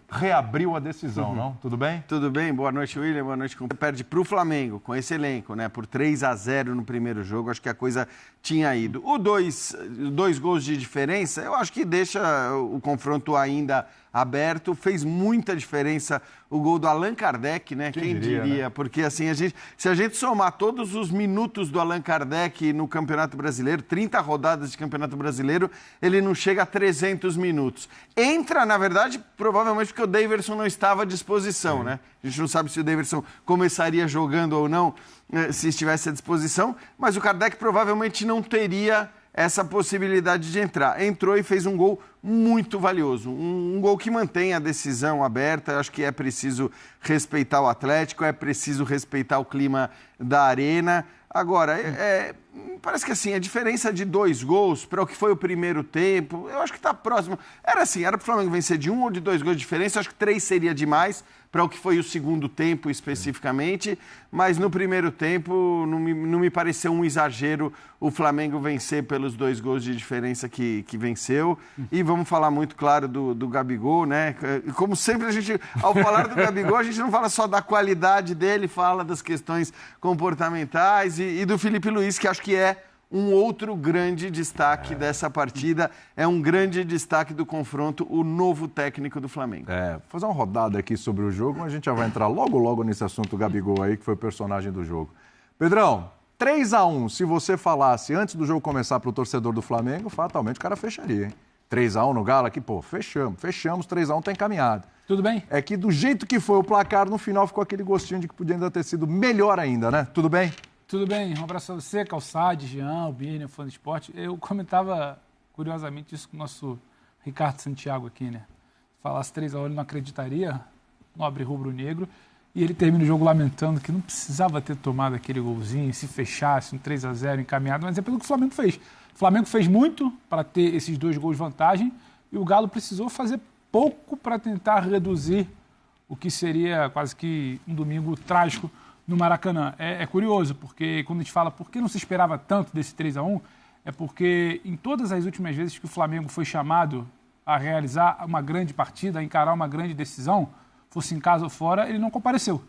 reabriu a decisão, não? Tudo bem? Tudo bem, boa noite, William, boa noite. Perde para o Flamengo, com esse elenco, né? Por 3-0 no primeiro jogo, acho que a coisa tinha ido. Dois gols de diferença, eu acho que deixa o confronto ainda aberto. Fez muita diferença o gol do Allan Kardec, né? Quem diria? Né? Porque assim, se a gente somar todos os minutos do Allan Kardec no Campeonato Brasileiro, 30 rodadas de Campeonato Brasileiro, ele não chega a 300 minutos. Entra, na verdade, provavelmente porque o Daverson não estava à disposição, né? A gente não sabe se o Daverson começaria jogando ou não, se estivesse à disposição, mas o Kardec provavelmente não teria essa possibilidade de entrar. Entrou e fez um gol muito valioso. Um gol que mantém a decisão aberta. Acho que é preciso respeitar o Atlético, é preciso respeitar o clima da arena. Agora, parece que assim, a diferença de 2 gols para o que foi o primeiro tempo, eu acho que está próximo. Era para o Flamengo vencer de 1 ou de 2 gols de diferença, eu acho que 3 seria demais para o que foi o segundo tempo especificamente, mas no primeiro tempo não me pareceu um exagero o Flamengo vencer pelos 2 gols de diferença que venceu. E vamos falar muito, claro, do Gabigol, né? Como sempre, ao falar do Gabigol, a gente não fala só da qualidade dele, fala das questões comportamentais e do Felipe Luiz, que acho que é um outro grande destaque dessa partida, é um grande destaque do confronto, o novo técnico do Flamengo. Vou fazer uma rodada aqui sobre o jogo, mas a gente já vai entrar logo nesse assunto do Gabigol aí, que foi o personagem do jogo. Pedrão, 3-1, se você falasse antes do jogo começar para o torcedor do Flamengo, fatalmente o cara fecharia, hein? 3-1 no Galo aqui, fechamos, 3-1 tá encaminhado. Tudo bem? É que do jeito que foi o placar, no final ficou aquele gostinho de que podia ainda ter sido melhor ainda, né? Tudo bem? Tudo bem, um abraço a você, Calçade, Jean, Albini, fã de esporte. Eu comentava, curiosamente, isso com o nosso Ricardo Santiago aqui, né? Se falasse 3-1, ele não acreditaria, nobre rubro-negro, e ele termina o jogo lamentando que não precisava ter tomado aquele golzinho, se fechasse um 3-0 encaminhado, mas é pelo que o Flamengo fez. O Flamengo fez muito para ter esses 2 gols de vantagem e o Galo precisou fazer pouco para tentar reduzir o que seria quase que um domingo trágico no Maracanã. É curioso, porque quando a gente fala por que não se esperava tanto desse 3-1, é porque em todas as últimas vezes que o Flamengo foi chamado a realizar uma grande partida, a encarar uma grande decisão, fosse em casa ou fora, ele não compareceu.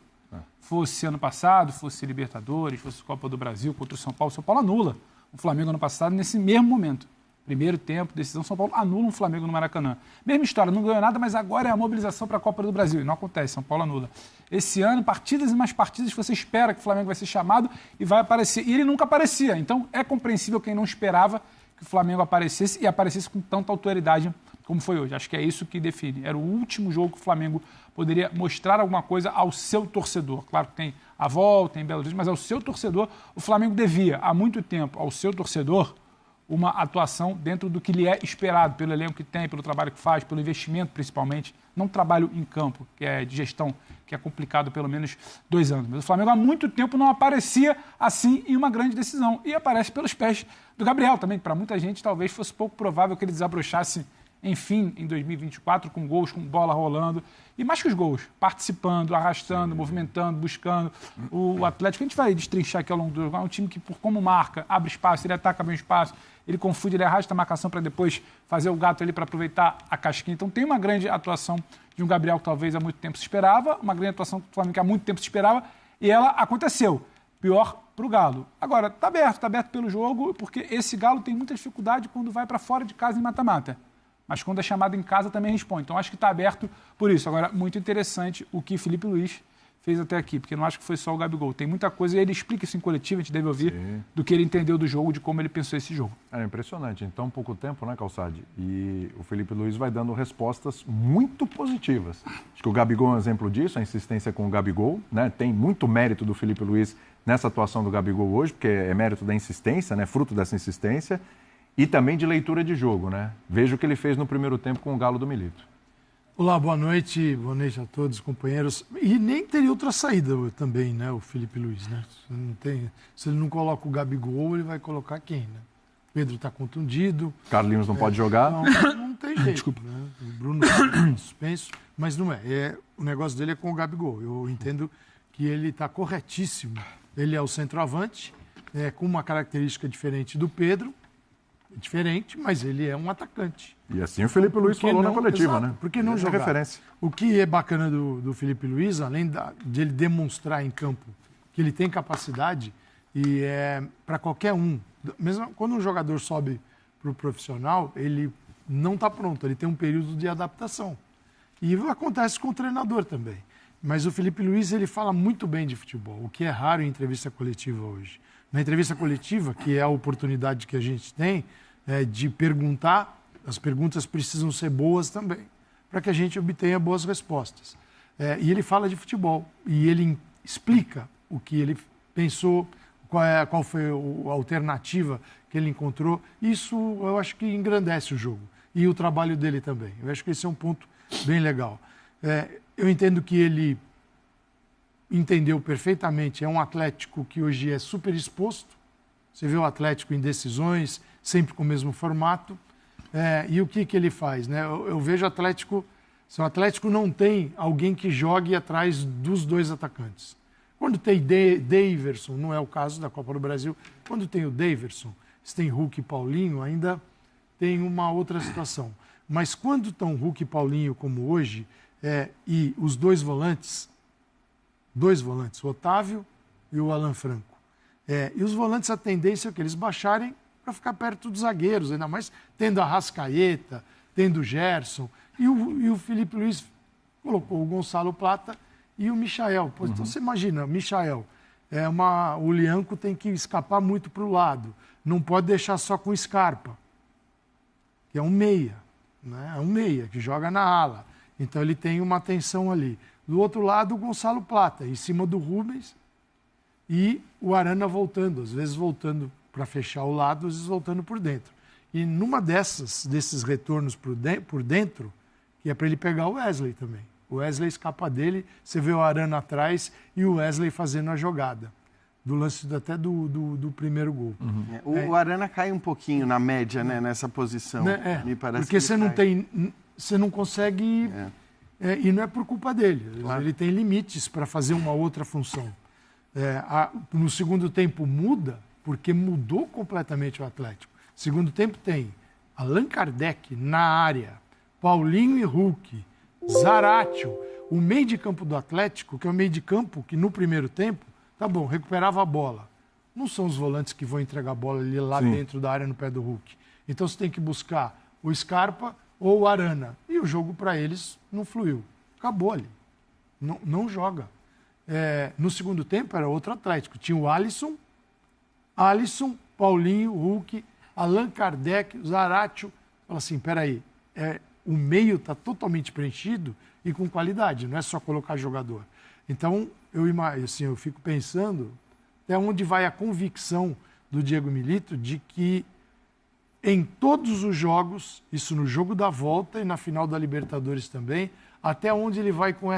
Fosse ano passado, fosse Libertadores, fosse Copa do Brasil contra o São Paulo anula o Flamengo ano passado nesse mesmo momento. Primeiro tempo, decisão, São Paulo anula um Flamengo no Maracanã. Mesma história, não ganhou nada, mas agora é a mobilização para a Copa do Brasil. E não acontece, São Paulo anula. Esse ano, partidas e mais partidas que você espera que o Flamengo vai ser chamado e vai aparecer. E ele nunca aparecia. Então, é compreensível quem não esperava que o Flamengo aparecesse e aparecesse com tanta autoridade como foi hoje. Acho que é isso que define. Era o último jogo que o Flamengo poderia mostrar alguma coisa ao seu torcedor. Claro que tem a volta, tem Belo Horizonte, mas ao seu torcedor, o Flamengo devia, há muito tempo, ao seu torcedor, uma atuação dentro do que lhe é esperado, pelo elenco que tem, pelo trabalho que faz, pelo investimento principalmente, não trabalho em campo, que é de gestão, que é complicado pelo menos 2 anos. Mas o Flamengo há muito tempo não aparecia assim em uma grande decisão. E aparece pelos pés do Gabriel também, que para muita gente talvez fosse pouco provável que ele desabrochasse, enfim, em 2024, com gols, com bola rolando. E mais que os gols, participando, arrastando, movimentando, buscando. O Atlético, a gente vai destrinchar aqui ao longo do jogo, é um time que, por como marca, abre espaço, ele ataca bem o espaço, ele confunde, ele arrasta a marcação para depois fazer o gato ali para aproveitar a casquinha. Então tem uma grande atuação de um Gabriel que talvez há muito tempo se esperava, uma grande atuação do Flamengo que há muito tempo se esperava, e ela aconteceu. Pior para o Galo. Agora, está aberto pelo jogo, porque esse Galo tem muita dificuldade quando vai para fora de casa em mata-mata. Mas quando é chamado em casa também responde. Então acho que está aberto por isso. Agora, muito interessante o que Felipe Luiz fez até aqui, porque não acho que foi só o Gabigol. Tem muita coisa, e ele explica isso em coletivo, a gente deve ouvir, do que ele entendeu do jogo, de como ele pensou esse jogo. É impressionante. Em tão pouco tempo, né, Calçade? E o Felipe Luiz vai dando respostas muito positivas. Acho que o Gabigol é um exemplo disso, a insistência com o Gabigol, né? Tem muito mérito do Felipe Luiz nessa atuação do Gabigol hoje, porque é mérito da insistência, né? Fruto dessa insistência. E também de leitura de jogo, né? Veja o que ele fez no primeiro tempo com o Galo do Milito. Olá, boa noite a todos, companheiros. E nem teria outra saída também, né, o Felipe Luiz, né? Se ele não coloca o Gabigol, ele vai colocar quem, né? Pedro está contundido. Carlinhos não pode jogar. Não tem jeito. Desculpa. Né? O Bruno está suspenso, mas não é. O negócio dele é com o Gabigol. Eu entendo que ele está corretíssimo. Ele é o centroavante, com uma característica diferente do Pedro. É diferente, mas ele é um atacante. E assim o Felipe Luiz falou na coletiva, exato, né? Por que não Essa jogar? referência. O que é bacana do Felipe Luiz, além de ele demonstrar em campo que ele tem capacidade, e para qualquer um, mesmo quando um jogador sobe para o profissional, ele não está pronto, ele tem um período de adaptação. E acontece com o treinador também. Mas o Felipe Luiz, ele fala muito bem de futebol, o que é raro em entrevista coletiva hoje. Na entrevista coletiva, que é a oportunidade que a gente tem de perguntar, as perguntas precisam ser boas também, para que a gente obtenha boas respostas. E ele fala de futebol, e ele explica o que ele pensou, qual foi a alternativa que ele encontrou. Isso eu acho que engrandece o jogo, e o trabalho dele também. Eu acho que esse é um ponto bem legal. Eu entendo que ele entendeu perfeitamente, é um Atlético que hoje é super exposto. Você vê o Atlético em decisões, sempre com o mesmo formato. E o que ele faz? Né? Eu vejo o Atlético, se o Atlético não tem alguém que jogue atrás dos dois atacantes. Quando tem Daverson, não é o caso da Copa do Brasil, quando tem o Daverson, se tem Hulk e Paulinho, ainda tem uma outra situação. Mas quando estão Hulk e Paulinho como hoje, e os dois volantes, o Otávio e o Alan Franco. E os volantes, a tendência é que eles baixarem para ficar perto dos zagueiros, ainda mais tendo a Arrascaeta, tendo o Gerson. E o Felipe Luiz colocou o Gonçalo Plata e o Michael. Então você imagina, o Michael, o Lianco tem que escapar muito para o lado. Não pode deixar só com o Scarpa, que é um meia. Né? É um meia, que joga na ala. Então ele tem uma atenção ali. Do outro lado, o Gonçalo Plata, em cima do Rubens, e o Arana voltando, às vezes voltando para fechar o lado, às vezes voltando por dentro. E numa desses retornos por dentro, que é para ele pegar o Wesley também. O Wesley escapa dele, você vê o Arana atrás e o Wesley fazendo a jogada. Do lance até do primeiro gol. O Arana cai um pouquinho na média, né, nessa posição. Me parece porque que você não consegue... e não é por culpa dele. Claro. Ele tem limites para fazer uma outra função. No segundo tempo muda, porque mudou completamente o Atlético. Segundo tempo tem Allan Kardec na área, Paulinho e Hulk, Zaratio, o meio de campo do Atlético, que é o meio de campo que no primeiro tempo, tá bom, recuperava a bola. Não são os volantes que vão entregar a bola ali lá dentro da área no pé do Hulk. Então você tem que buscar o Scarpa ou o Arana. E o jogo para eles não fluiu. Acabou ali. Não joga. No segundo tempo era outro Atlético. Tinha o Alisson, Paulinho, Hulk, Allan Kardec, Zaratio. Fala assim, peraí, o meio está totalmente preenchido e com qualidade, não é só colocar jogador. Então, eu fico pensando até onde vai a convicção do Diego Milito de que em todos os jogos, isso no jogo da volta e na final da Libertadores também, até onde ele vai com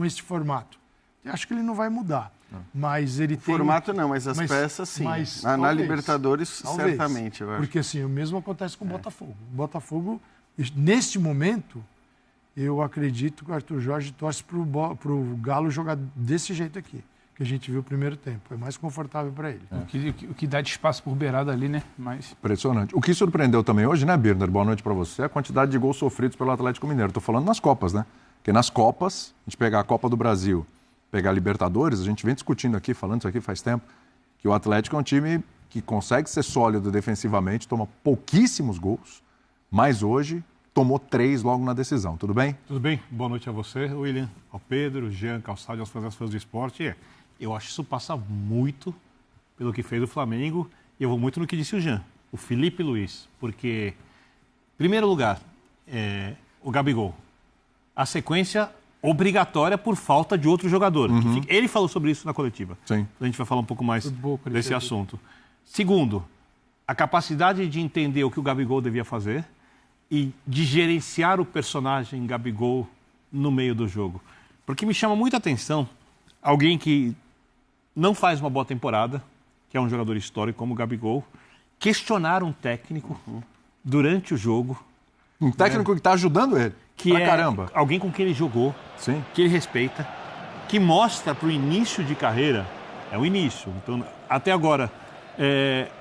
este formato. Eu acho que ele não vai mudar. Mas ele tem... Formato não, mas as peças sim. Na Libertadores, talvez, certamente. Eu acho. Porque assim, o mesmo acontece com o Botafogo. O Botafogo, neste momento, eu acredito que o Arthur Jorge torce para o Galo jogar desse jeito aqui, que a gente viu o primeiro tempo. É mais confortável para ele. O que dá de espaço por beirada ali, né? Impressionante. O que surpreendeu também hoje, né, Birner? Boa noite para você. A quantidade de gols sofridos pelo Atlético Mineiro. Estou falando nas Copas, né? Porque nas Copas, a gente pegar a Copa do Brasil, pegar a Libertadores, a gente vem discutindo aqui, falando isso aqui faz tempo, que o Atlético é um time que consegue ser sólido defensivamente, toma pouquíssimos gols, mas hoje tomou 3 logo na decisão. Tudo bem? Tudo bem. Boa noite a você, William, ao Pedro, Jean, Calçado, aos fãs do esporte. Eu acho que isso passa muito pelo que fez o Flamengo e eu vou muito no que disse o Jean, o Felipe Luiz, porque, em primeiro lugar, o Gabigol. A sequência obrigatória por falta de outro jogador. Ele falou sobre isso na coletiva. Sim. A gente vai falar um pouco mais desse assunto. Segundo, a capacidade de entender o que o Gabigol devia fazer e de gerenciar o personagem Gabigol no meio do jogo. Porque me chama muita atenção alguém que não faz uma boa temporada, que é um jogador histórico como o Gabigol, questionar um técnico durante o jogo. Um técnico que está ajudando ele. Que caramba. Alguém com quem ele jogou, sim, que ele respeita, que mostra para o início de carreira, é o início, então até agora,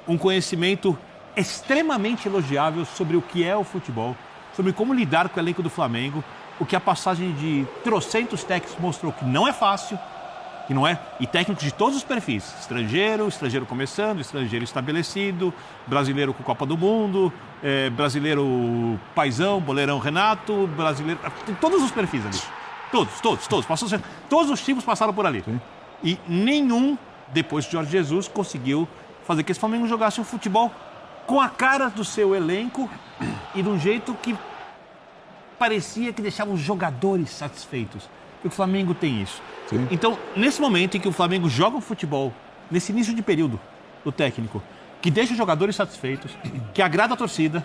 um conhecimento extremamente elogiável sobre o que é o futebol, sobre como lidar com o elenco do Flamengo, o que a passagem de trocentos técnicos mostrou que não é fácil, que não é, e técnicos de todos os perfis, estrangeiro começando, estrangeiro estabelecido, brasileiro com Copa do Mundo, brasileiro paizão, boleirão Renato, brasileiro, todos os perfis ali, todos os tipos passaram por ali. Sim. E nenhum, depois de Jorge Jesus, conseguiu fazer que esse Flamengo jogasse um futebol com a cara do seu elenco e de um jeito que parecia que deixava os jogadores satisfeitos. Porque o Flamengo tem isso. Sim. Então, nesse momento em que o Flamengo joga um futebol, nesse início de período do técnico, que deixa os jogadores satisfeitos, que agrada a torcida,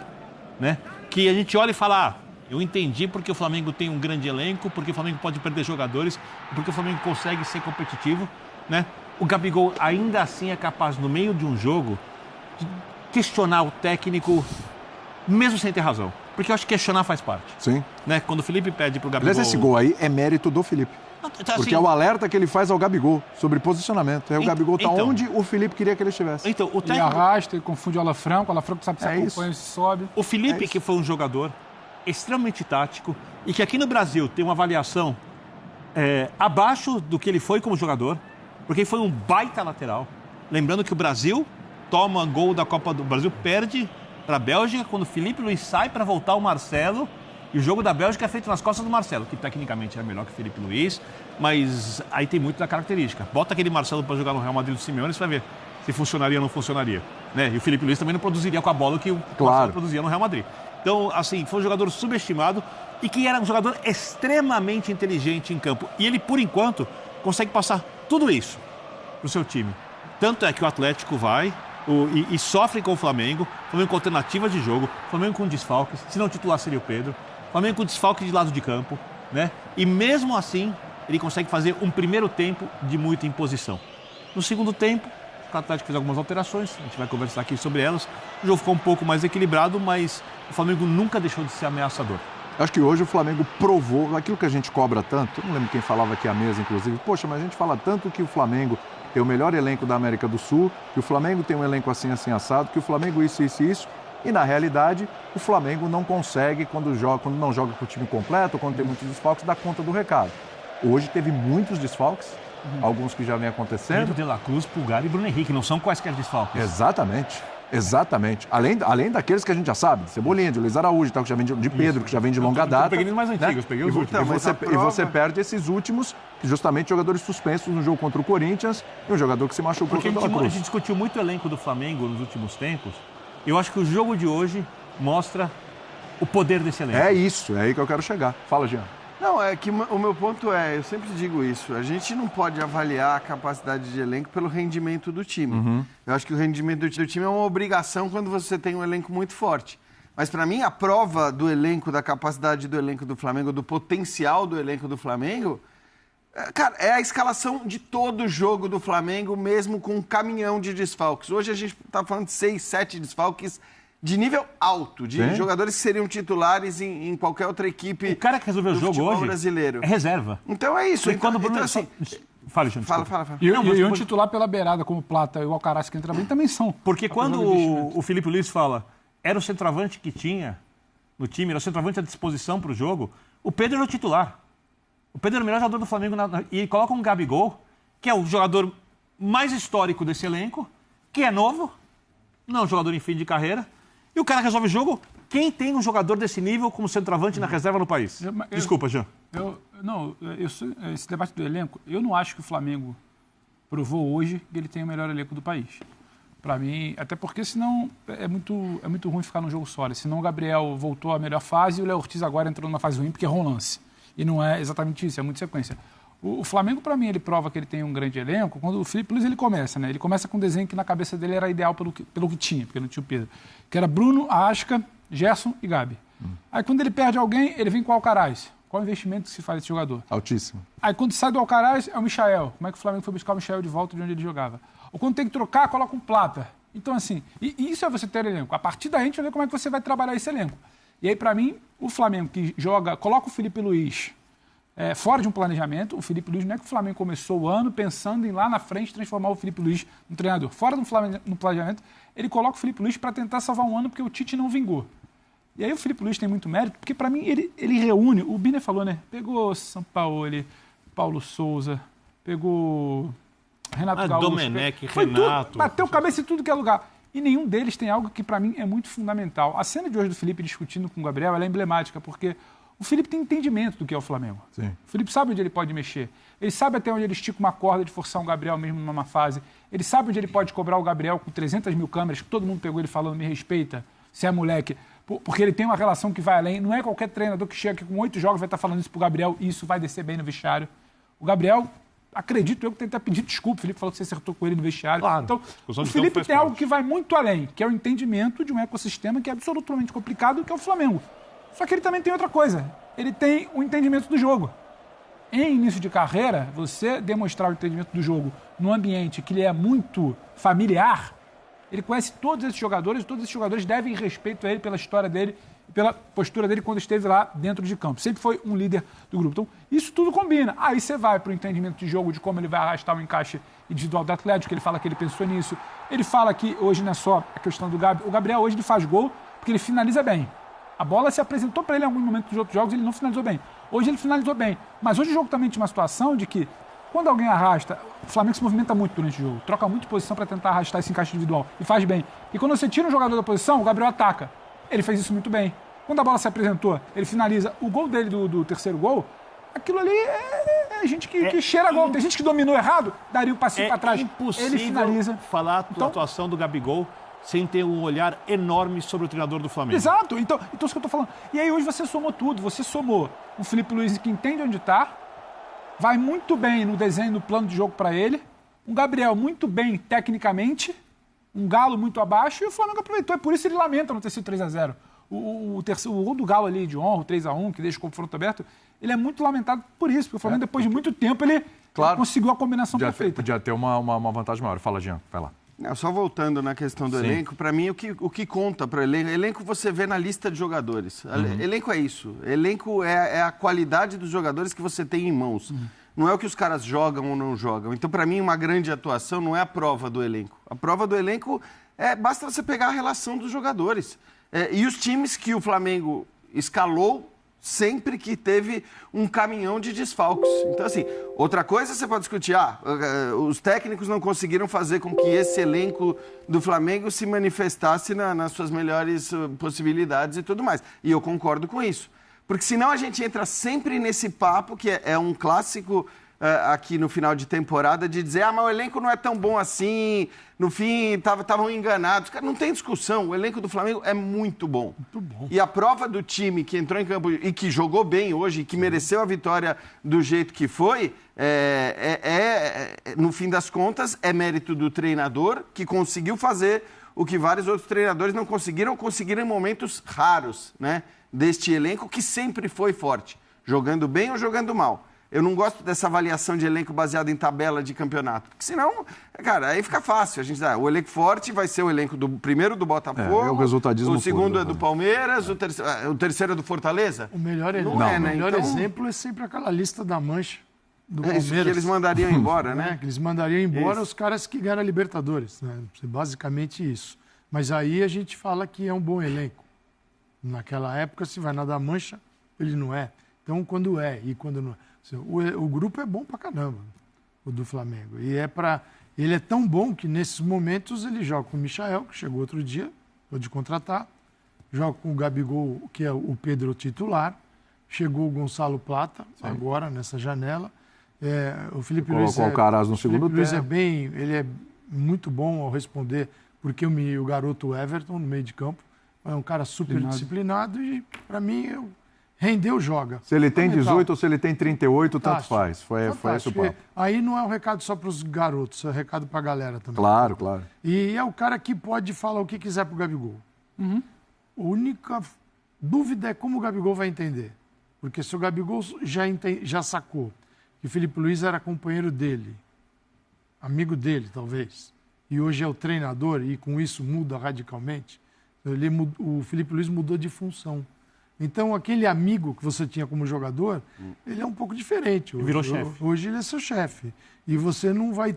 né? Que a gente olha e fala, eu entendi porque o Flamengo tem um grande elenco, porque o Flamengo pode perder jogadores, porque o Flamengo consegue ser competitivo, né? O Gabigol ainda assim é capaz, no meio de um jogo, de questionar o técnico, mesmo sem ter razão. Porque eu acho que questionar faz parte. Sim. Né? Quando o Felipe pede pro Gabigol... Aliás, esse gol aí é mérito do Felipe. Assim, porque é o alerta que ele faz ao Gabigol sobre posicionamento. O Gabigol está onde o Felipe queria que ele estivesse. Então, o técnico... Ele arrasta, ele confunde o Alafranco sabe se acompanha, se sobe. O Felipe, que foi um jogador extremamente tático e que aqui no Brasil tem uma avaliação abaixo do que ele foi como jogador, porque ele foi um baita lateral. Lembrando que o Brasil toma gol da Copa do Brasil, perde para a Bélgica, quando o Felipe Luiz sai para voltar o Marcelo, e o jogo da Bélgica é feito nas costas do Marcelo, que tecnicamente é melhor que o Felipe Luiz, mas aí tem muito da característica. Bota aquele Marcelo para jogar no Real Madrid do Simeone, você vai ver se funcionaria ou não funcionaria. Né? E o Felipe Luiz também não produziria com a bola que o Marcelo produzia no Real Madrid. Então, assim, foi um jogador subestimado e que era um jogador extremamente inteligente em campo. E ele, por enquanto, consegue passar tudo isso para o seu time. Tanto é que o Atlético vai... E sofre com o Flamengo com alternativa de jogo, Flamengo com desfalques, se não titular seria o Pedro, Flamengo com desfalque de lado de campo, né? E mesmo assim, ele consegue fazer um primeiro tempo de muita imposição. No segundo tempo, o Atlético fez algumas alterações, a gente vai conversar aqui sobre elas, o jogo ficou um pouco mais equilibrado, mas o Flamengo nunca deixou de ser ameaçador. Acho que hoje o Flamengo provou aquilo que a gente cobra tanto, não lembro quem falava aqui à mesa, inclusive, poxa, mas a gente fala tanto que o Flamengo tem o melhor elenco da América do Sul, que o Flamengo tem um elenco assim, assim, assado, que o Flamengo isso, e na realidade o Flamengo não consegue, quando não joga com o time completo, quando tem muitos desfalques, dar conta do recado. Hoje teve muitos desfalques, alguns que já vem acontecendo. De La Cruz, Pulgar e Bruno Henrique, não são quaisquer desfalques. Exatamente. Além daqueles que a gente já sabe, de Cebolinha, de Luiz Araújo, que já vem de Pedro, que já vem de longa data. Eu peguei os mais antigos, peguei os últimos. E você perde esses últimos, justamente jogadores suspensos no jogo contra o Corinthians e um jogador que se machucou contra o La Cruz. A gente discutiu muito o elenco do Flamengo nos últimos tempos. Eu acho que o jogo de hoje mostra o poder desse elenco. É isso, é aí que eu quero chegar. Fala, Jean. Não, é que o meu ponto eu sempre digo isso, a gente não pode avaliar a capacidade de elenco pelo rendimento do time. Uhum. Eu acho que o rendimento do time é uma obrigação quando você tem um elenco muito forte. Mas para mim a prova do elenco, da capacidade do elenco do Flamengo, do potencial do elenco do Flamengo, cara, é a escalação de todo o jogo do Flamengo, mesmo com um caminhão de desfalques. Hoje a gente está falando de 6, 7 desfalques de nível alto, de jogadores que seriam titulares em qualquer outra equipe. O cara que resolveu o jogo hoje brasileiro. É reserva. Então é isso. Então, assim, fala. E um titular pela beirada, como o Plata e o Alcaraz, que entra bem, também são. Porque quando o Felipe Luiz fala, era o centroavante que tinha no time, era o centroavante à disposição para o jogo, o Pedro era o titular. O Pedro era o melhor jogador do Flamengo e coloca um Gabigol, que é o jogador mais histórico desse elenco, que é novo, não é um jogador em fim de carreira, e o cara resolve o jogo. Quem tem um jogador desse nível como centroavante na reserva no país? Desculpa, Jean. Esse debate do elenco, eu não acho que o Flamengo provou hoje que ele tem o melhor elenco do país. Para mim, até porque senão é muito ruim ficar num jogo só. Senão o Gabriel voltou à melhor fase e o Léo Ortiz agora entrou numa fase ruim porque errou um lance. E não é exatamente isso, é muita sequência. O Flamengo, para mim, ele prova que ele tem um grande elenco quando o Felipe Luiz ele começa, né? Ele começa com um desenho que na cabeça dele era ideal pelo que tinha, porque não tinha o Pedro. Que era Bruno, Arrasca, Gerson e Gabi. Aí quando ele perde alguém, ele vem com o Alcaraz. Qual o investimento que se faz desse jogador? Altíssimo. Aí quando sai do Alcaraz, é o Michael. Como é que o Flamengo foi buscar o Michael de volta de onde ele jogava? Ou quando tem que trocar, coloca um Plata. Então, assim, e isso é você ter elenco. A partir daí a gente vai ver como é que você vai trabalhar esse elenco. E aí, para mim, o Flamengo que joga, coloca o Felipe Luiz fora de um planejamento. O Felipe Luiz, não é que o Flamengo começou o ano pensando em lá na frente transformar o Felipe Luiz num treinador. Fora do planejamento, ele coloca o Felipe Luiz para tentar salvar um ano porque o Tite não vingou. E aí o Felipe Luiz tem muito mérito, porque para mim ele reúne, o Biner falou, né? Pegou Sampaoli, Paulo Souza, pegou Renato Gaúcho. Domenech, Renato. Bateu cabeça em tudo que é lugar. E nenhum deles tem algo que para mim é muito fundamental. A cena de hoje do Felipe discutindo com o Gabriel, ela é emblemática, porque o Felipe tem entendimento do que é o Flamengo. Sim. O Felipe sabe onde ele pode mexer. Ele sabe até onde ele estica uma corda de forçar um Gabriel mesmo numa fase. Ele sabe onde ele pode cobrar o Gabriel com 300 mil câmeras, que todo mundo pegou ele falando, me respeita, você é moleque. Porque ele tem uma relação que vai além. Não é qualquer treinador que chega aqui com 8 jogos vai estar falando isso pro Gabriel e isso vai descer bem no vestiário. O Gabriel, acredito eu que tem que pedir desculpa. O Felipe falou que você acertou com ele no vestiário. Claro. Então, o Felipe tem algo que vai muito além, que é o entendimento de um ecossistema que é absolutamente complicado, que é o Flamengo. Só que ele também tem outra coisa. Ele tem o entendimento do jogo. Em início de carreira, você demonstrar o entendimento do jogo num ambiente que lhe é muito familiar, ele conhece todos esses jogadores e todos esses jogadores devem respeito a ele pela história dele e pela postura dele quando esteve lá dentro de campo. Sempre foi um líder do grupo. Então, isso tudo combina. Aí você vai para o entendimento de jogo, de como ele vai arrastar o encaixe individual do Atlético, ele fala que ele pensou nisso. Ele fala que hoje não é só a questão do Gabi. O Gabriel hoje ele faz gol porque ele finaliza bem. A bola se apresentou para ele em algum momento dos outros jogos, ele não finalizou bem. Hoje ele finalizou bem. Mas hoje o jogo também tinha uma situação de que quando alguém arrasta, o Flamengo se movimenta muito durante o jogo, troca muito de posição para tentar arrastar esse encaixe individual e faz bem. E quando você tira um jogador da posição, o Gabriel ataca. Ele fez isso muito bem. Quando a bola se apresentou, ele finaliza. O gol dele do terceiro gol, aquilo ali é gente que cheira gol. Tem gente que dominou errado, daria um passinho para trás. É impossível ele finaliza. falar da atuação do Gabigol sem ter um olhar enorme sobre o treinador do Flamengo. Exato. Então isso que eu estou falando. E aí hoje você somou tudo. Você somou um Felipe Luiz que entende onde está, vai muito bem no desenho, no plano de jogo para ele. Um Gabriel muito bem tecnicamente. Um Galo muito abaixo. E o Flamengo aproveitou. É por isso ele lamenta não ter sido 3-0. O gol do Galo ali de honra, o 3-1, que deixa o confronto aberto, ele é muito lamentado por isso. Porque o Flamengo, depois de muito tempo, ele conseguiu a combinação perfeita. Podia ter uma vantagem maior. Fala, Jean. Vai lá. Não, só voltando na questão do elenco, para mim o que conta para o elenco você vê na lista de jogadores. Elenco é isso. Elenco é a qualidade dos jogadores que você tem em mãos. Não é o que os caras jogam ou não jogam. Então, para mim, uma grande atuação não é a prova do elenco. A prova do elenco basta você pegar a relação dos jogadores. E os times que o Flamengo escalou sempre que teve um caminhão de desfalques. Então, assim, outra coisa você pode discutir, os técnicos não conseguiram fazer com que esse elenco do Flamengo se manifestasse nas suas melhores possibilidades e tudo mais. E eu concordo com isso. Porque senão a gente entra sempre nesse papo, que é um clássico aqui no final de temporada, de dizer, mas o elenco não é tão bom assim, no fim estavam enganados. Cara, não tem discussão, o elenco do Flamengo é muito bom. Muito bom. E a prova do time que entrou em campo e que jogou bem hoje, que mereceu a vitória do jeito que foi, no fim das contas, é mérito do treinador, que conseguiu fazer o que vários outros treinadores não conseguiram em momentos raros, né, deste elenco, que sempre foi forte, jogando bem ou jogando mal. Eu não gosto dessa avaliação de elenco baseada em tabela de campeonato. Porque senão, cara, aí fica fácil. A gente dá, o elenco forte vai ser o elenco primeiro do Botafogo, o segundo é do Palmeiras, o terceiro é do Fortaleza. O melhor, exemplo é sempre aquela lista da Mancha do Palmeiras. Isso que eles mandariam embora, né? Que eles mandariam embora os caras que ganham a Libertadores. Né? Basicamente isso. Mas aí a gente fala que é um bom elenco. Naquela época, se vai na da Mancha, ele não é. Então, quando é e quando não é. O grupo é bom pra caramba, o do Flamengo. E ele é tão bom que nesses momentos ele joga com o Michael, que chegou outro dia, pode contratar, joga com o Gabigol, que é o Pedro titular, chegou o Gonçalo Plata, agora nessa janela. O Felipe Luiz colocou o Caraz no segundo tempo. Luiz ele é muito bom ao responder, porque o garoto Everton, no meio de campo, é um cara super disciplinado e, para mim, rendeu, joga. Se ele tem 18 ou se ele tem 38, tanto faz. Foi esse o papo. Aí não é um recado só para os garotos, é um recado para a galera também. Claro, claro. E é o cara que pode falar o que quiser pro Gabigol. A única dúvida é como o Gabigol vai entender. Porque se o Gabigol já sacou que o Felipe Luiz era companheiro dele, amigo dele, talvez, e hoje é o treinador e com isso muda radicalmente, o Felipe Luiz mudou de função. Então, aquele amigo que você tinha como jogador, ele é um pouco diferente. Hoje, virou chefe. Hoje ele é seu chefe. E você não vai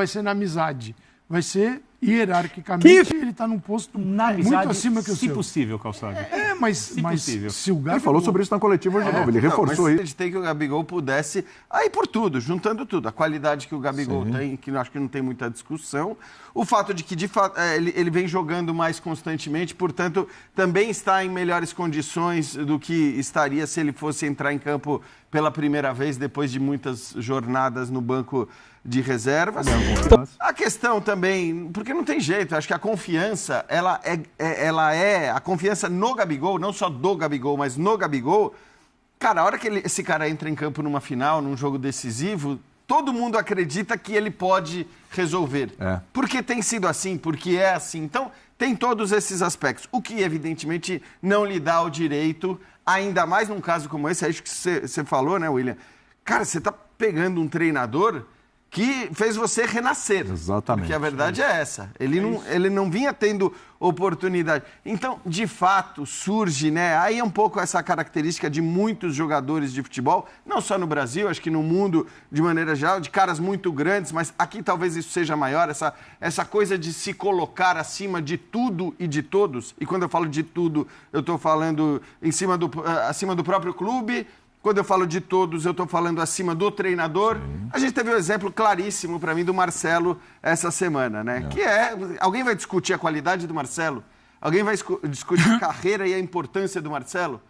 ser na amizade. Vai ser hierarquicamente, ele está num posto muito acima que o seu. Se possível, Calçado. Mas possível. se o Gabigol... Ele falou sobre isso na coletiva de novo, ele reforçou mas isso. acreditei que o Gabigol pudesse, aí por tudo, juntando tudo, a qualidade que o Gabigol tem, que eu acho que não tem muita discussão, o fato de que, de fato, ele vem jogando mais constantemente, portanto, também está em melhores condições do que estaria se ele fosse entrar em campo pela primeira vez, depois de muitas jornadas no banco de reservas. A questão também, porque não tem jeito, acho que a confiança, ela é a confiança no Gabigol, não só do Gabigol, mas no Gabigol. Cara, a hora que esse cara entra em campo numa final, num jogo decisivo, todo mundo acredita que ele pode resolver. Porque tem sido assim, porque é assim. Então, tem todos esses aspectos. O que, evidentemente, não lhe dá o direito, ainda mais num caso como esse, acho que você falou, né, William? Cara, você tá pegando um treinador que fez você renascer. Exatamente. Porque a verdade é essa. Ele não vinha tendo oportunidade. Então, de fato, surge, né? Aí é um pouco essa característica de muitos jogadores de futebol, não só no Brasil, acho que no mundo, de maneira geral, de caras muito grandes, mas aqui talvez isso seja maior, essa coisa de se colocar acima de tudo e de todos. E quando eu falo de tudo, eu estou falando acima do próprio clube. Quando eu falo de todos, eu estou falando acima do treinador. Sim. A gente teve um exemplo claríssimo para mim do Marcelo essa semana, né? Que alguém vai discutir a qualidade do Marcelo? Alguém vai discutir a carreira e a importância do Marcelo?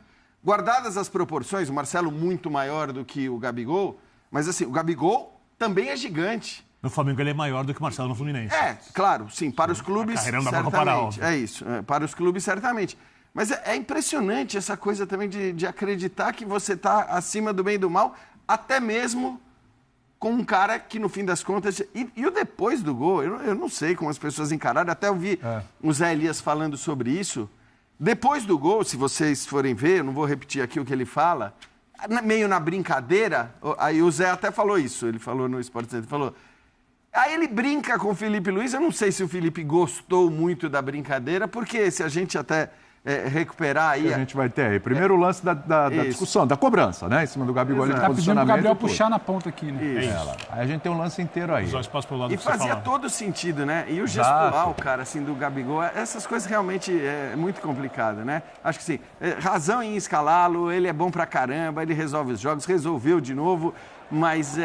Guardadas as proporções, o Marcelo muito maior do que o Gabigol, mas assim, o Gabigol também é gigante. No Flamengo ele é maior do que o Marcelo no Fluminense. Claro, sim, para os clubes, certamente. É isso, para os clubes, certamente. Mas é impressionante essa coisa também de acreditar que você está acima do bem e do mal, até mesmo com um cara que, no fim das contas... E o depois do gol, eu não sei como as pessoas encararam, até eu vi o Zé Elias falando sobre isso. Depois do gol, se vocês forem ver, eu não vou repetir aqui o que ele fala, meio na brincadeira, aí o Zé até falou isso, ele falou no Sport Center, falou... Aí ele brinca com o Felipe Luiz, eu não sei se o Felipe gostou muito da brincadeira, porque se a gente até... recuperar aí... A gente vai ter aí. Primeiro o lance da discussão, da cobrança, né? Em cima do Gabigol, ali de posicionamento. Tá pedindo pro Gabriel tudo. Puxar na ponta aqui, né? Aí a gente tem um lance inteiro aí. E fazia todo sentido, né? E o gestual, cara, assim, do Gabigol, essas coisas realmente é muito complicado, né? Acho que sim. Razão em escalá-lo, ele é bom pra caramba, ele resolve os jogos, resolveu de novo, mas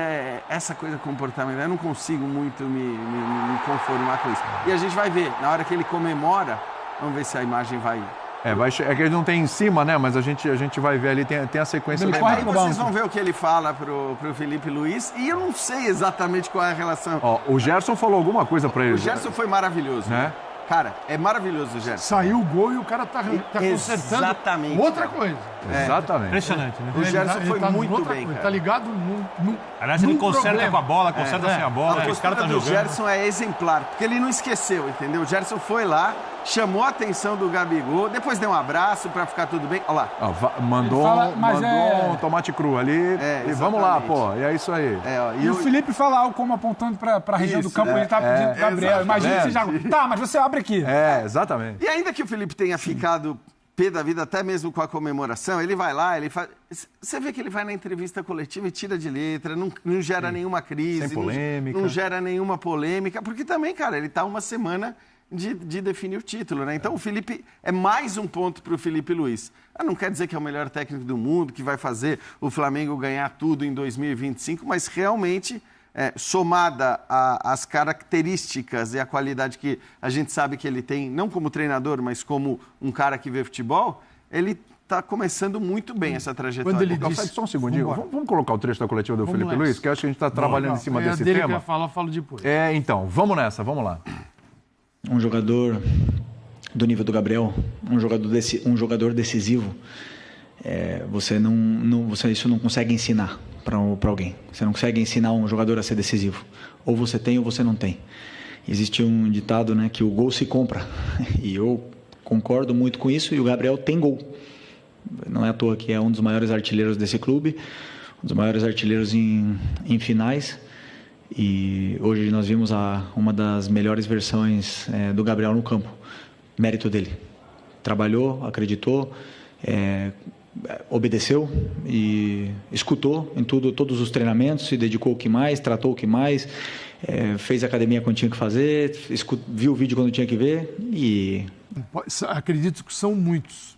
essa coisa comportamental, eu não consigo muito me conformar com isso. E a gente vai ver, na hora que ele comemora, vamos ver se a imagem vai... É que ele não tem em cima, né? Mas a gente vai ver ali, tem a sequência. Aí vocês vão ver o que ele fala pro Felipe Luiz e eu não sei exatamente qual é a relação. O Gerson falou alguma coisa pra ele. O Gerson foi maravilhoso, né? Cara, é maravilhoso o Gerson. Saiu o gol e o cara tá consertando exatamente, outra coisa. Exatamente. Impressionante, né? O Gerson foi muito bem, cara. Tá ligado Aliás, ele conserta com a bola, conserta sem a bola. Os caras tá jogando. O Gerson é exemplar, porque ele não esqueceu, entendeu? O Gerson foi lá, chamou a atenção do Gabigol, depois deu um abraço pra ficar tudo bem. Olha lá. Mandou um tomate cru ali. E vamos lá, pô. E é isso aí. E o Felipe fala algo como apontando pra região do campo, ele tá pedindo pro Gabriel. Imagina você já... Tá, mas você abre aqui. Exatamente. E ainda que o Felipe tenha ficado pé da vida, até mesmo com a comemoração, ele vai lá, ele faz... Você vê que ele vai na entrevista coletiva e tira de letra, não gera nenhuma crise. Sem polêmica. Não gera nenhuma polêmica, porque também, cara, ele tá uma semana de definir o título, né? Então o Felipe é mais um ponto para o Felipe Luiz. Não quer dizer que é o melhor técnico do mundo, que vai fazer o Flamengo ganhar tudo em 2025, mas realmente... somada às características e à qualidade que a gente sabe que ele tem, não como treinador, mas como um cara que vê futebol, ele está começando muito bem essa trajetória. Quando ele disse... Só um segundinho, vamos colocar o trecho da coletiva do Felipe Luiz, que eu acho que a gente está trabalhando em cima desse tema. Que eu falo depois. Então, vamos nessa, vamos lá. Um jogador do nível do Gabriel, um jogador decisivo, isso não consegue ensinar para alguém. Você não consegue ensinar um jogador a ser decisivo. Ou você tem ou você não tem. Existe um ditado, né, que o gol se compra. E eu concordo muito com isso. E o Gabriel tem gol. Não é à toa que é um dos maiores artilheiros desse clube, um dos maiores artilheiros em finais. E hoje nós vimos uma das melhores versões do Gabriel no campo. Mérito dele. Trabalhou, acreditou, obedeceu e escutou em todos os treinamentos, se dedicou o que mais, tratou o que mais, fez academia quando tinha que fazer, viu o vídeo quando tinha que ver e... Acredito que são muitos.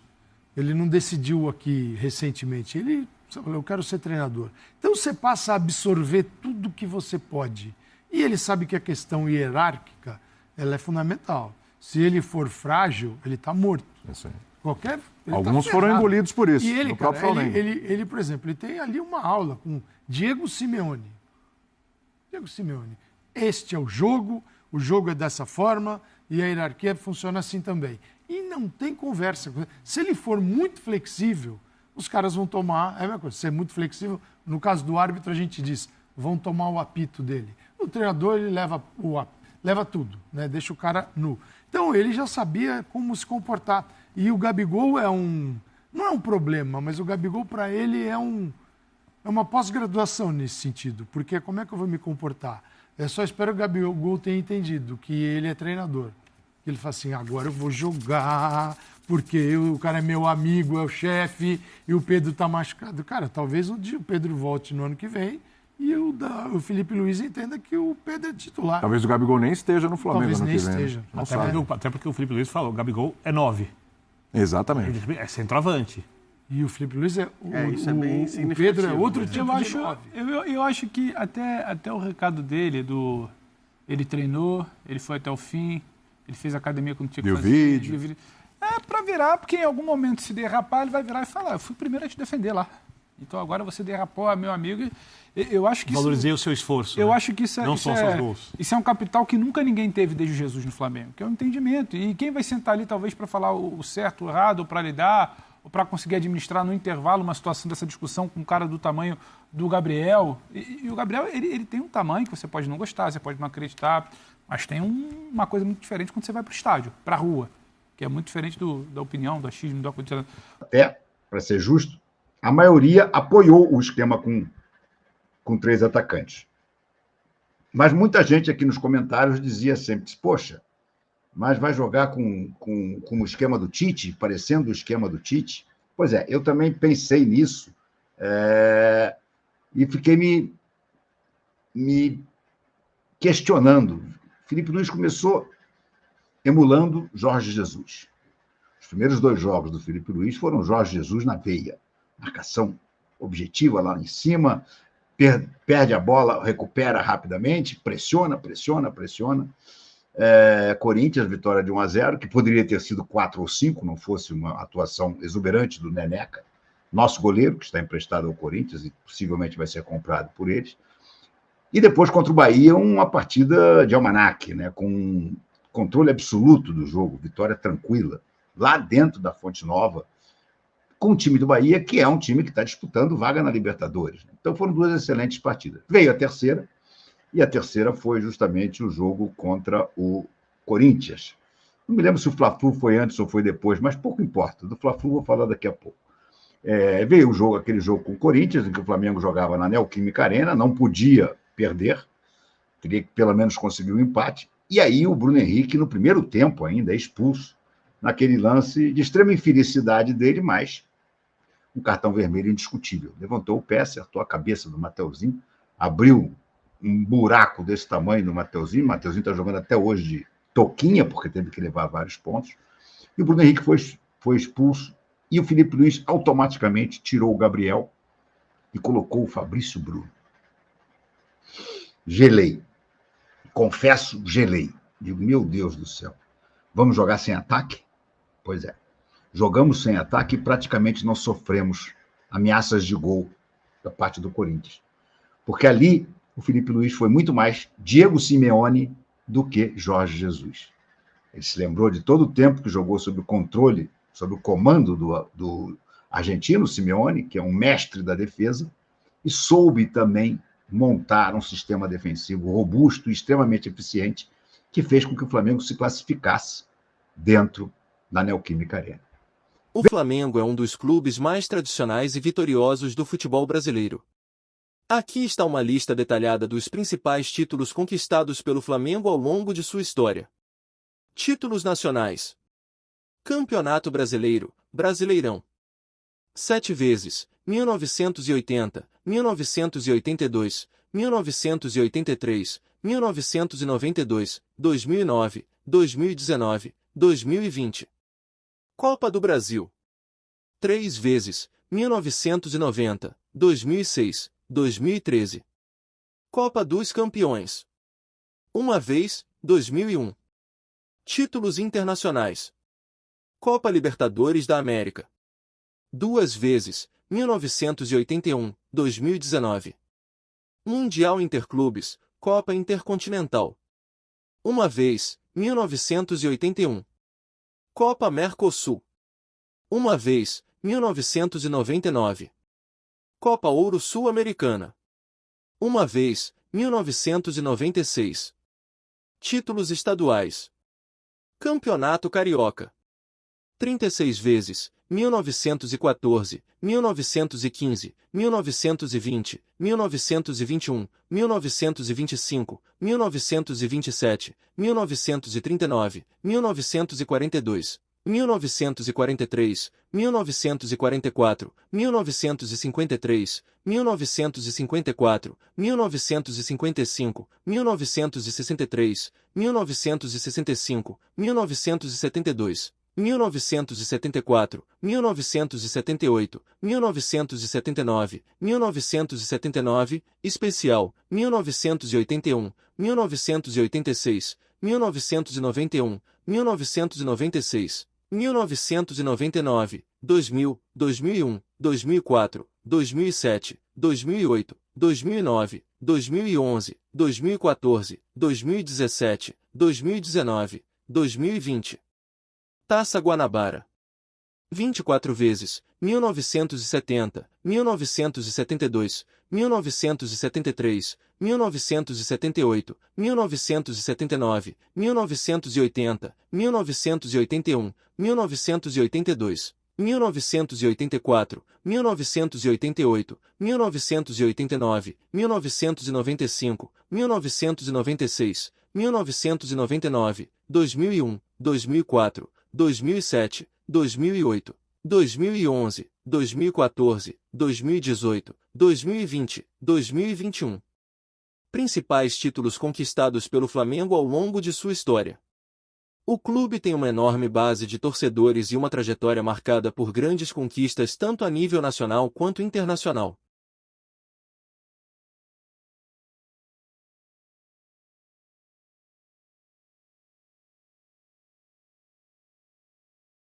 Ele não decidiu aqui recentemente. Ele falou, eu quero ser treinador. Então você passa a absorver tudo que você pode. E ele sabe que a questão hierárquica ela é fundamental. Se ele for frágil, ele está morto. Isso aí. Alguns foram engolidos por isso. E ele, no próprio Flamengo. Ele, por exemplo, ele tem ali uma aula com Diego Simeone. Diego Simeone. Este é o jogo é dessa forma e a hierarquia funciona assim também. E não tem conversa. Se ele for muito flexível, os caras vão tomar... É a mesma coisa. Se é muito flexível, no caso do árbitro, a gente diz, vão tomar o apito dele. O treinador, ele leva tudo, né? Deixa o cara nu. Então, ele já sabia como se comportar. E o Gabigol não é um problema, mas o Gabigol, para ele, é uma pós-graduação nesse sentido. Porque como é que eu vou me comportar? Eu só espero que o Gabigol tenha entendido que ele é treinador. Ele fala assim, agora eu vou jogar, porque o cara é meu amigo, é o chefe, e o Pedro está machucado. Cara, talvez um dia o Pedro volte no ano que vem e o Felipe Luiz entenda que o Pedro é titular. Talvez o Gabigol nem esteja no Flamengo ano que vem. Esteja. Até porque o Felipe Luiz falou, o Gabigol é 9. Exatamente. Ele é centroavante. E o Felipe Luiz isso é bem o Pedro é outro tipo de 9. Eu acho que até o recado dele, ele treinou, ele foi até o fim, ele fez academia quando tinha que fazer. Vídeo. É para virar, porque em algum momento se derrapar, ele vai virar e falar, eu fui o primeiro a te defender lá. Então agora você derrapou, meu amigo. Eu acho que valorizei o seu esforço. Eu né? acho que isso é um capital que nunca ninguém teve desde Jesus no Flamengo, que é um entendimento. E quem vai sentar ali talvez para falar o certo, o errado, ou para lidar, ou para conseguir administrar no intervalo uma situação dessa discussão com um cara do tamanho do Gabriel. E o Gabriel, ele tem um tamanho que você pode não gostar, você pode não acreditar, mas tem uma coisa muito diferente quando você vai para o estádio, para a rua, que é muito diferente da opinião, do achismo, do acontecer. Até, para ser justo, a maioria apoiou o esquema com 3 atacantes. Mas muita gente aqui nos comentários dizia sempre, poxa, mas vai jogar com o esquema do Tite, parecendo o esquema do Tite? Pois é, eu também pensei nisso e fiquei me questionando. Felipe Luiz começou emulando Jorge Jesus. Os primeiros 2 jogos do Felipe Luiz foram Jorge Jesus na veia. Marcação objetiva lá em cima, perde a bola, recupera rapidamente, pressiona. Corinthians, vitória de 1-0, que poderia ter sido 4 ou 5, não fosse uma atuação exuberante do Neneca, nosso goleiro, que está emprestado ao Corinthians e possivelmente vai ser comprado por eles. E depois, contra o Bahia, uma partida de almanaque, né, com controle absoluto do jogo, vitória tranquila, lá dentro da Fonte Nova, com o time do Bahia, que é um time que está disputando vaga na Libertadores. Então foram 2 excelentes partidas. Veio a terceira, e a terceira foi justamente o jogo contra o Corinthians. Não me lembro se o Fla-Flu foi antes ou foi depois, mas pouco importa. Do Fla-Flu vou falar daqui a pouco. Veio aquele jogo com o Corinthians, em que o Flamengo jogava na Neoquímica Arena, não podia perder, teria que pelo menos conseguir um empate. E aí o Bruno Henrique, no primeiro tempo ainda, é expulso, naquele lance de extrema infelicidade dele, mas um cartão vermelho indiscutível. Levantou o pé, acertou a cabeça do Mateuzinho, abriu um buraco desse tamanho no Mateuzinho. O Mateuzinho está jogando até hoje de toquinha, porque teve que levar vários pontos. E o Bruno Henrique foi expulso. E o Felipe Luiz automaticamente tirou o Gabriel e colocou o Fabrício Bruno. Gelei. Confesso, gelei. Digo, meu Deus do céu. Vamos jogar sem ataque? Pois é. Jogamos sem ataque e praticamente não sofremos ameaças de gol da parte do Corinthians. Porque ali o Felipe Luiz foi muito mais Diego Simeone do que Jorge Jesus. Ele se lembrou de todo o tempo que jogou sob o controle, sob o comando do argentino Simeone, que é um mestre da defesa, e soube também montar um sistema defensivo robusto e extremamente eficiente, que fez com que o Flamengo se classificasse dentro da Neoquímica Arena. O Flamengo é um dos clubes mais tradicionais e vitoriosos do futebol brasileiro. Aqui está uma lista detalhada dos principais títulos conquistados pelo Flamengo ao longo de sua história. Títulos nacionais: Campeonato Brasileiro, Brasileirão. 7 vezes, 1980, 1982, 1983, 1992, 2009, 2019, 2020. Copa do Brasil. 3 vezes, 1990, 2006, 2013. Copa dos Campeões. 1 vez, 2001. Títulos internacionais. Copa Libertadores da América. 2 vezes, 1981, 2019. Mundial Interclubes, Copa Intercontinental. 1 vez, 1981. Copa Mercosul. 1 vez, 1999. Copa Ouro Sul-Americana. 1 vez, 1996. Títulos estaduais. Campeonato Carioca. 36 vezes, 1914, 1915, 1920, 1921, 1925, 1927, 1939, 1942, 1943, 1944, 1953, 1954, 1955, 1963, 1965, 1972, 1974, 1978, 1979, 1979, especial, 1981, 1986, 1991, 1996, 1999, 2000, 2001, 2004, 2007, 2008, 2009, 2011, 2014, 2017, 2019, 2020. Taça Guanabara. 24 vezes, 1970, 1972, 1973, 1978, 1979, 1980, 1981, 1982, 1984, 1988, 1989, 1995, 1996, 1999, 2001, 2004, 2007, 2008, 2011, 2014, 2018, 2020, 2021. Principais títulos conquistados pelo Flamengo ao longo de sua história. O clube tem uma enorme base de torcedores e uma trajetória marcada por grandes conquistas tanto a nível nacional quanto internacional.